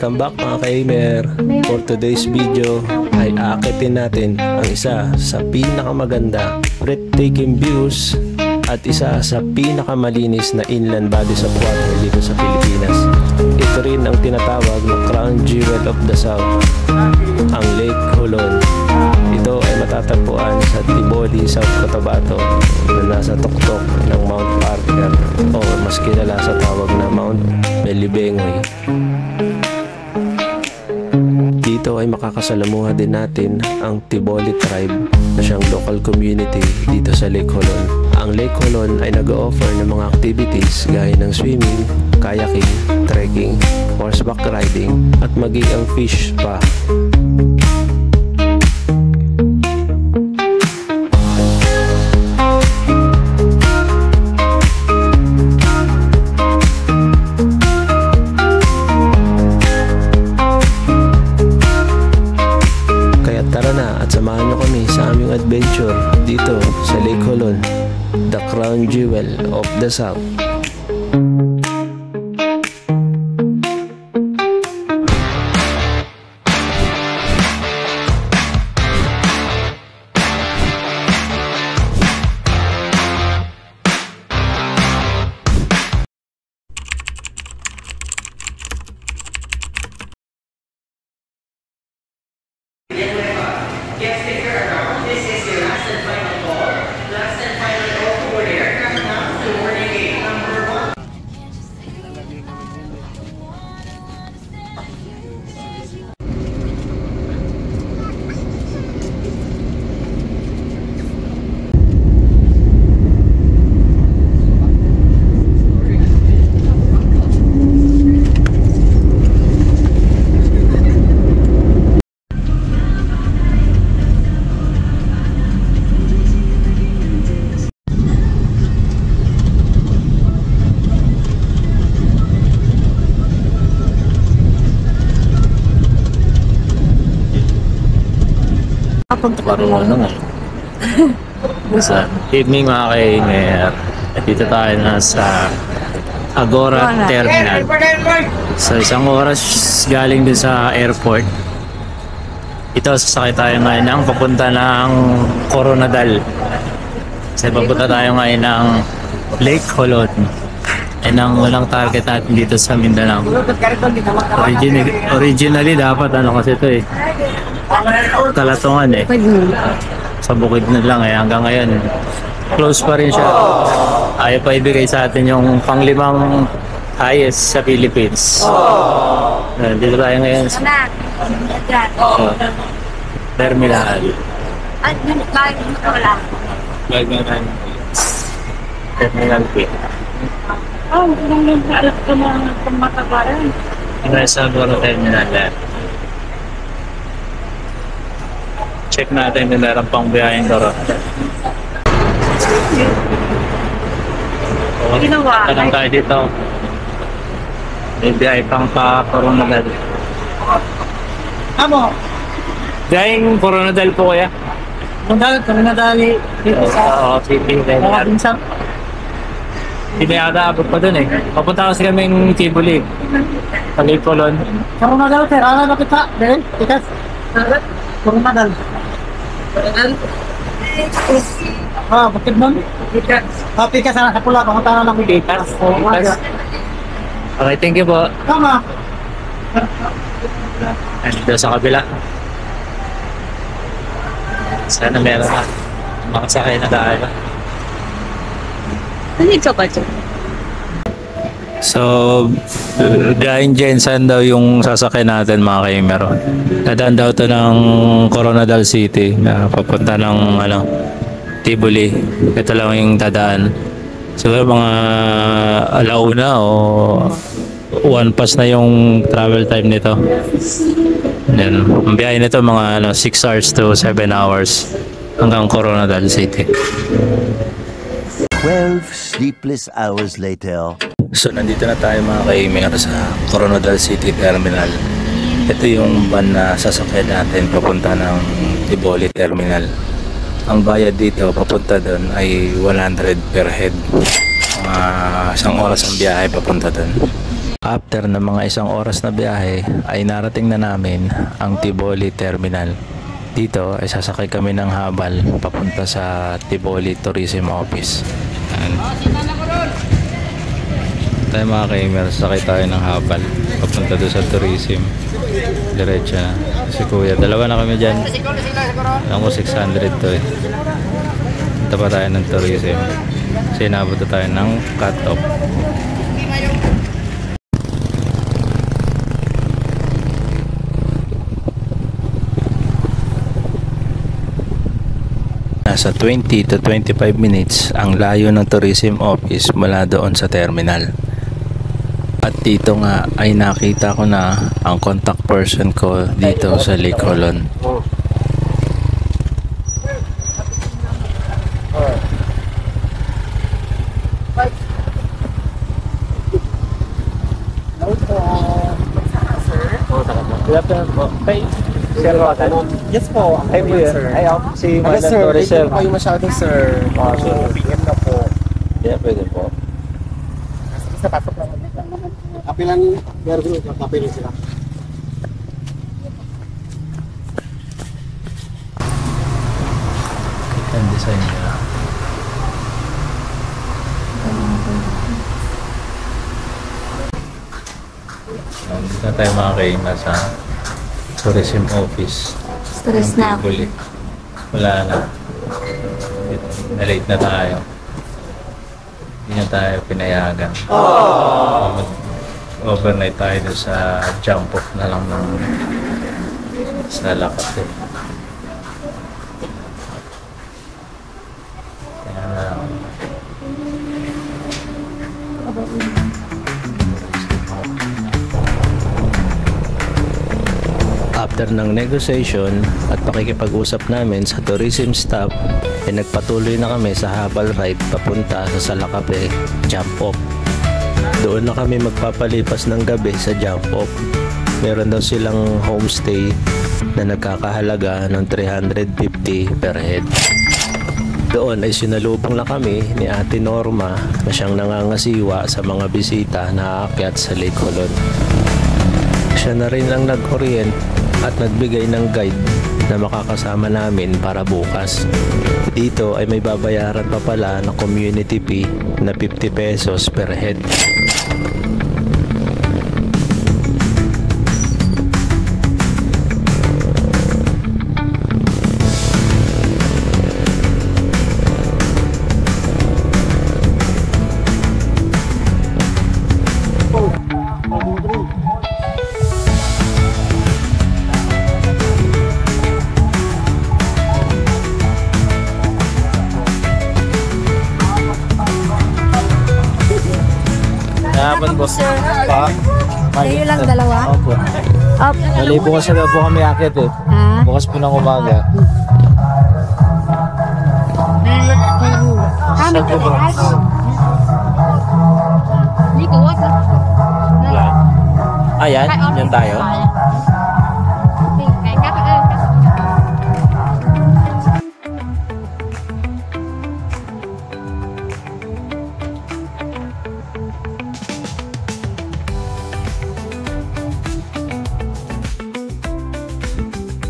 Welcome back mga ka-aimer. For today's video ay aakitin natin ang isa sa pinakamaganda, breathtaking views at isa sa pinakamalinis na inland bodies of water dito sa Pilipinas. Ito rin ang tinatawag na crown jewel of the South, ang Lake Holon. Ito ay matatagpuan sa Tiboli, South Cotabato na nasa tuktok ng Mount Parker o mas kilala sa tawag na Mount Melibengoy. Dito ay makakasalamuha din natin ang Tiboli tribe na siyang local community dito sa Lake Holon. Ang Lake Holon ay nag-o-offer ng mga activities gaya ng swimming, kayaking, trekking, horseback riding at maging ang fish spa. Tara na at samahan nyo kami sa aming adventure dito sa Lake Holon, the crown jewel of the South. Marunong sa evening mga ka-aimer. At dito tayo na sa Agora Terminal. Sa isang oras galing din sa airport. Ito sasakay tayo ngayon ng papunta ng Coronadal. Kasi papunta tayo ngayon ng Lake Holon. Yan ang walang target natin dito sa Mindanao. Originally dapat ano kasi ito eh, Talatungan eh. Sa bukid na lang eh. Hanggang ngayon, close pa rin siya. Ayaw pa ibigay sa atin yung panglimang highest sa Philippines. Dito tayo ngayon sa terminal. Terminal P. Hindi lang alam ko na pamatabaran. Nasa Agora Terminal lang. Check natin kung meron pang biyaheng Doro. Tanong tayo dito. May biyahe pang pa Coronadal. Amo? Biyaheng Coronadal po kaya? Coronadal dito sa... Oo, city. Mga pinsang? Hindi na yata abot pa dun eh. Papunta kasi kami ng Tiboli. Sa Lake Holon. Coronadal, sir. Alam na kita. Dahil, tikas. Coronadal. Bakit nun? Pikas na sa pula. Pamunta na lang ko. Pikas. Okay, thank you po. Tama. Dito sa kabila. Sana meron na. Makasakay na tayo. So, dahil Jensen daw yung sasakay natin mga ka-aimer. Dadaan daw ito ng Coronadal City na papunta ng Tiboli. Ito lang yung dadaan. Siguro mga alauna o 1 pass na yung travel time nito. Yan. Ang biyahe nito mga 6 hours to 7 hours hanggang Coronadal City. 12 sleepless hours later. So nandito na tayo mga ka-aimer sa Coronadal City Terminal. Ito yung van na sasakyan natin papunta ng Tiboli Terminal. Ang bayad dito papunta doon ay 100 per head. Isang oras ang biyahe papunta doon. After ng mga isang oras na biyahe ay narating na namin ang Tiboli Terminal. Dito ay sasakay kami ng habal papunta sa Tiboli Tourism Office. Tayo mga ka-imer, sakay tayo ng habal papunta doon sa tourism. Diretso na. Si kuya, dalawa na kami dyan. Alam ko 600 to eh. Punta pa tayo ng tourism. Kasi inabot na tayo ng cut-off. Nasa 20 to 25 minutes ang layo ng tourism office mula doon sa terminal. At dito nga ay nakita ko na ang contact person ko dito sa Lake Holon. Good afternoon po. Kay Sir Rotan? Yes po. Ay po yan. Ay ako si Hello Madam sir, Torres, hindi sir. po kayo masyado sir. So, PM na po. Yeah, pwede po. Basta pasok lang. Kape lang, meron ko, kape lang sila. Ang design nila. Dito na tayo mga ka-imer sa tourism office. Stress na ako. Tiboli. Wala na. Na-late na tayo. Hindi na tayo pinayagan. Overnight tayo doon sa jump off na lang ng sa Lakate. Kaya After ng negotiation at pakikipag-usap namin sa tourism staff, ay nagpatuloy na kami sa habal ride papunta sa Salacape jump off. Doon na kami magpapalipas ng gabi sa jump off. Meron daw silang homestay na nagkakahalaga ng 350 per head. Doon ay sinalubong na kami ni Ate Norma na siyang nangangasiwa sa mga bisita na aakyat sa Lake Holon. Siya na rin ang nag-orient at nagbigay ng guide na makakasama namin para bukas. Dito ay may babayaran pa pala na community fee na 50 pesos per head. Hapon po. Sir. Kayo lang dalawa? Opo. Up. Mali bukas na po kami akit eh. Ha? Bukas po ng umaga. Kami ka bukas. Hindi ko wag. Ayan, yan tayo.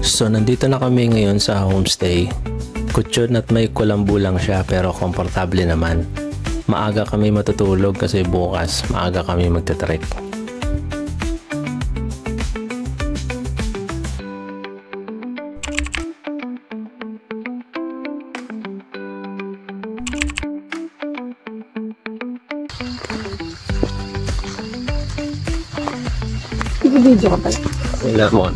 So nandito na kami ngayon sa homestay. Kutsyon at may kulambu lang siya pero komportable naman. Maaga kami matutulog kasi bukas maaga kami magte-trek. Video ka pala. Lemon.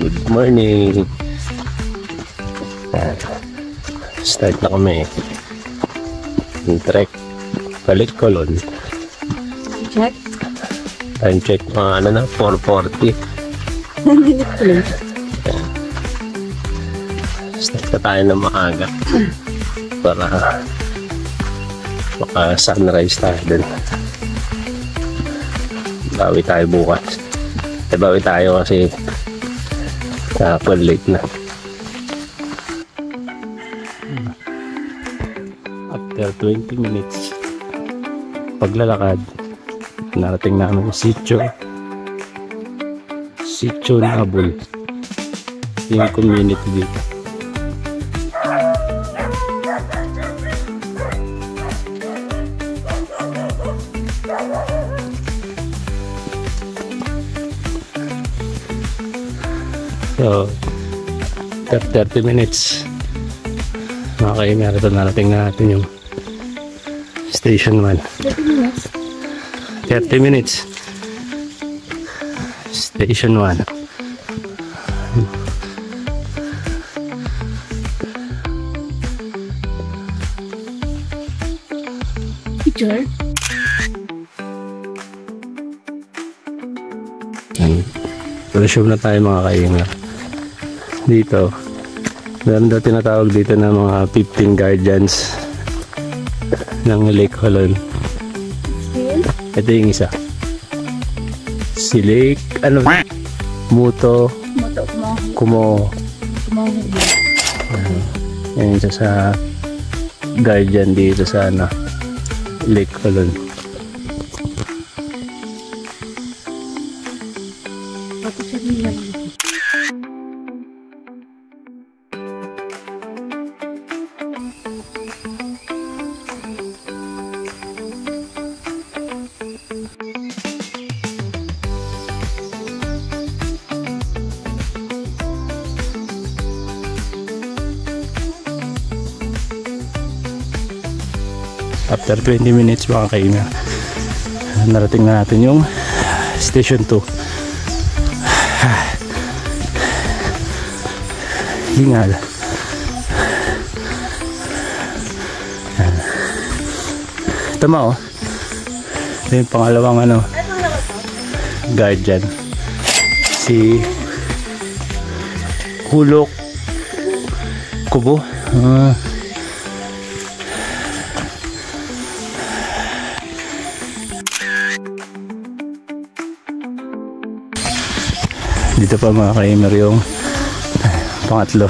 Good morning. Start na kami. Yung trek. Balik Colon. Check. Time check mga ano na, 4:40. Start na tayo ng maaga. Para maka sunrise tayo din. Bawi tayo bukas. Bawi tayo kasi late na. After 20 minutes paglalakad, Narating namin yung Sitio Nabul. Yung community dito. So, 30 minutes. Mga ka-Imer, ito narating natin yung Station 1. 30 minutes. Station 1. Picture? Resume na tayo mga ka-Imer. Dito, meron daw tinatawag dito na mga 15 guardians ng Lake Holon. Ito yung isa. Si Lake, Muto Kumo. Yan isa sa guardian dito sa Lake Holon. After 20 minutes mga ka-Imer, narating na natin yung Station 2. Hingal. Tama ito yung pangalawang guardian, si Hulok Kubo. Dito pa mga ka-Imer yung pangatlo.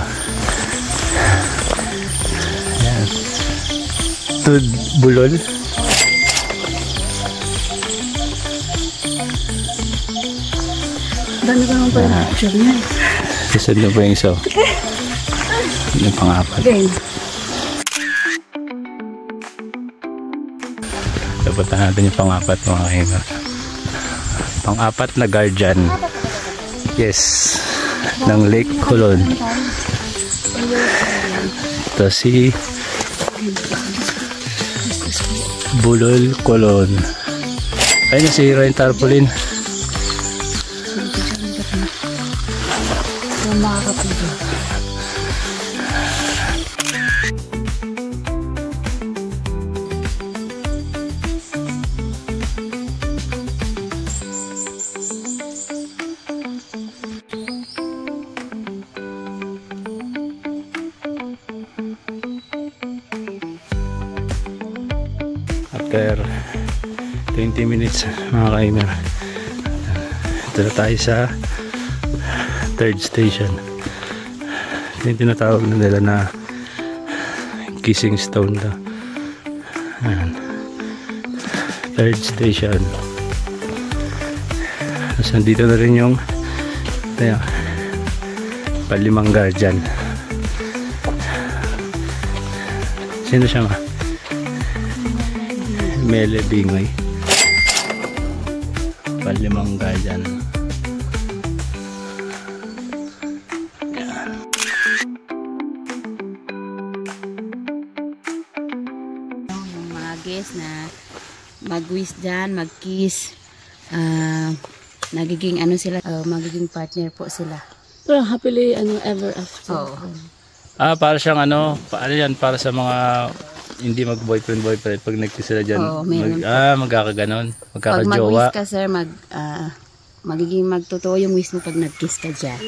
Ayan. Bulol. Dami ko naman pa yung picture niya. Isad na pa yung isa. Yung pang-apat. Okay. Dapat natin yung pang-apat mga ka-Imer. Pang-apat na guardian. Yes, ng Lake Holon. Ito si Bulol Colon. Ayun na si Ryan Tarpaulin. After 20 minutes mga ka-Imer, ito na tayo sa third station. Ito yung tinatawag na nila na Kissing Stone na. Ayan. Third station. Tapos nandito na rin yung palimang guardian. Sino siya ma? Mele Bingoy. Palimang guardian. Yung mga guests na mag-wish dyan, mag-kiss, nagiging sila, magiging partner po sila. Pero happily ever after. Oo. Para siyang paano yan, para sa mga hindi mag-boyfriend pag nag-kiss sila dyan. Oo, meron magkakaganon, Pag magkakajowa. mag-wish ka sir, magiging magtotoo yung wish mo pag nag-kiss ka dyan.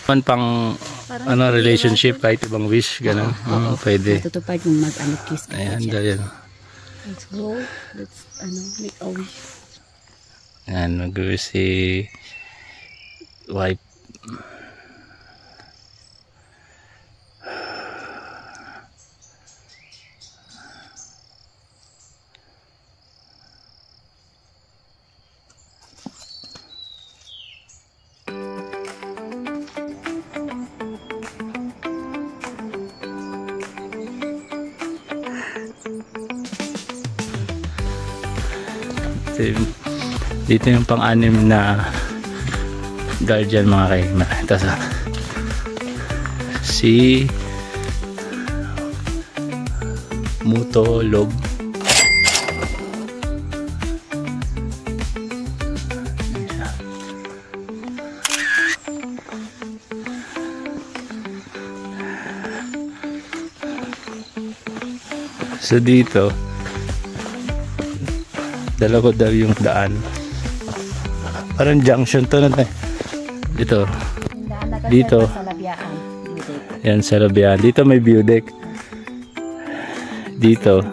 Pang relationship, kahit ibang wish, gano'n. Pwede. Matutupad yung mag-kiss ka Ayan, dyan. dahil. Let's go. Let's make a wish. Ayan, mag-wish si wife. Dito yung pang-anim na guardian mga kaima. Ito si Mutolog. So dito dalawa daw yung daan, parang junction to na dito. Dito yan sa Labian, dito may view deck, dito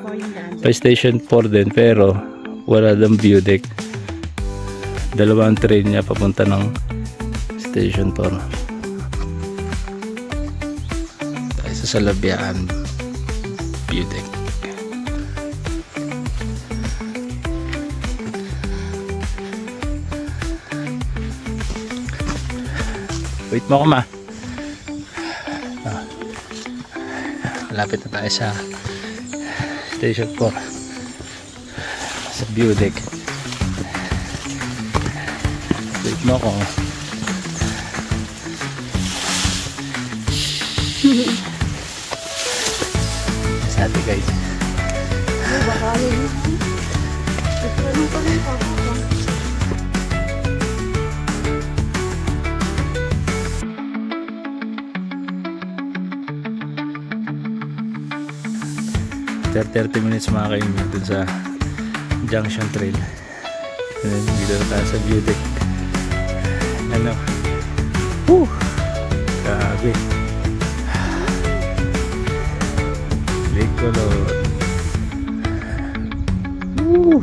may station 4 din pero wala dang view deck. Dalawang train niya papunta ng station 4. Tayo sa Labian view deck. Wait mo ko ma. Malapit na tayo sa station 4 sa view deck. Wait mo ko. Sa atin guys. After 30 minutes mga kainyo dun sa Junction Trail. And dito na tayo sa view deck. Ano? Woo! Grabe. Lake Colon. Woo!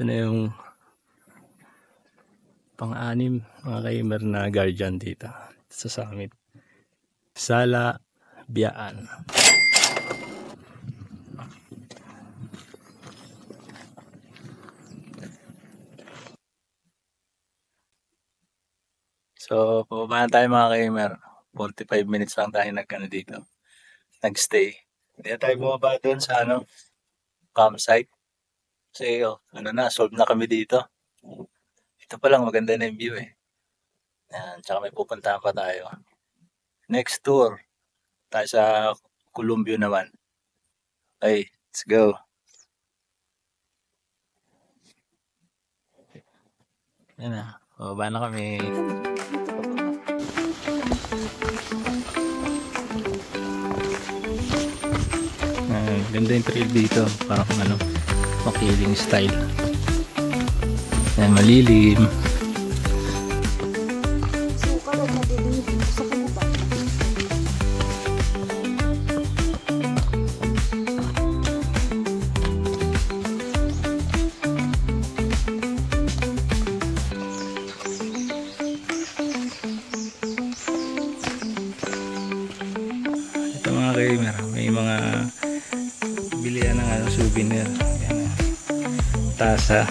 Ito na yung pang-anim mga kaimer na guardian dito sa summit. Sala Biaan. So, pababa na tayo mga kaimer. 45 minutes lang tayo dito. Nag-stay. Hindi na tayo bumaba doon sa campsite. Kasi solve na kami dito. Ito pa lang maganda na yung view eh. Yan, tsaka may pupuntahan pa tayo. Next tour, tayo sa Columbio naman. Okay, let's go. Yan na, bababa na kami. Ganda yung trail dito. Parang ano, makiling style. Yan, malilim. Suka lang madilim dito sa kababa. Ito mga kamer, may mga bilihan ng ano, souvenir. Yan, tasa.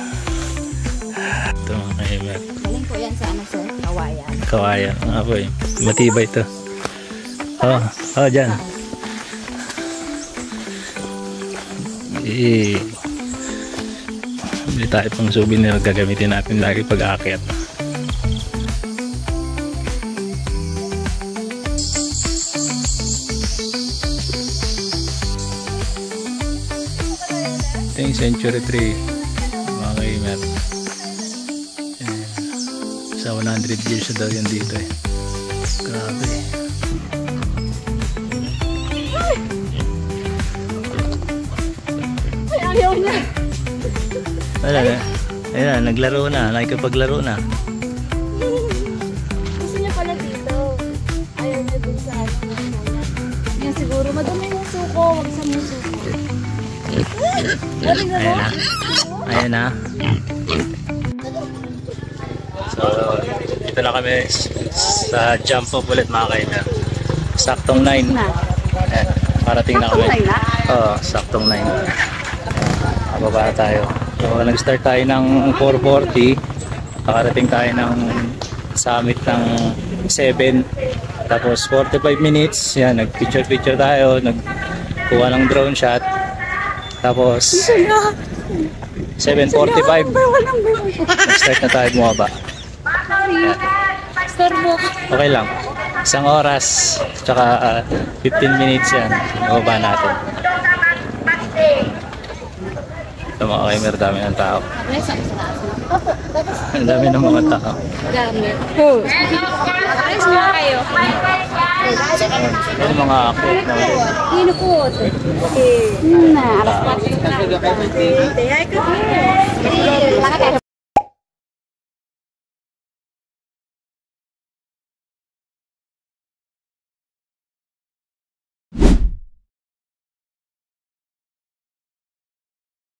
Ito mga kamer. Galing po yan sa ano sir, kawayan. Kawayan. Nga po eh. Matibay ito. Dyan. Bili tayo pang souvenir. Gagamitin natin lagi pag-aakyat. Ito yung century tree. Mga kamer. Sa 100 years na daw yan dito eh. Grabe. Ay, ayaw niya. Wala na. Ayan, naglaro na. Nakikipaglaro na. Gusto niya pala dito. Ayaw niya dun sa ano. Yan siguro, madumi yung suko. Wag sa yung suko. Galing na Ayan na. Ayan na. So, dito na kami sa jump up ulit mga kaibigan. Saktong 9. Ayan, parating na kami. Oo, saktong 9. Bababa tayo. So, nag-start tayo ng 4:40. Nakarating tayo ng summit ng 7. Tapos 45 minutes. Yan, nag-picture tayo. Nagkuha ng drone shot. Tapos 7:45. Nag-start na tayo bumaba. Starbucks. Okay lang. 1 oras. Tsaka 15 minutes yan. Bumaba natin. Ito mga kamer, dami ng tao. Ang dami ng mga tao. Gamit. Ayos mo kayo. Yung mga akit na Inukot. Na, alas 4 na. Ay, ka.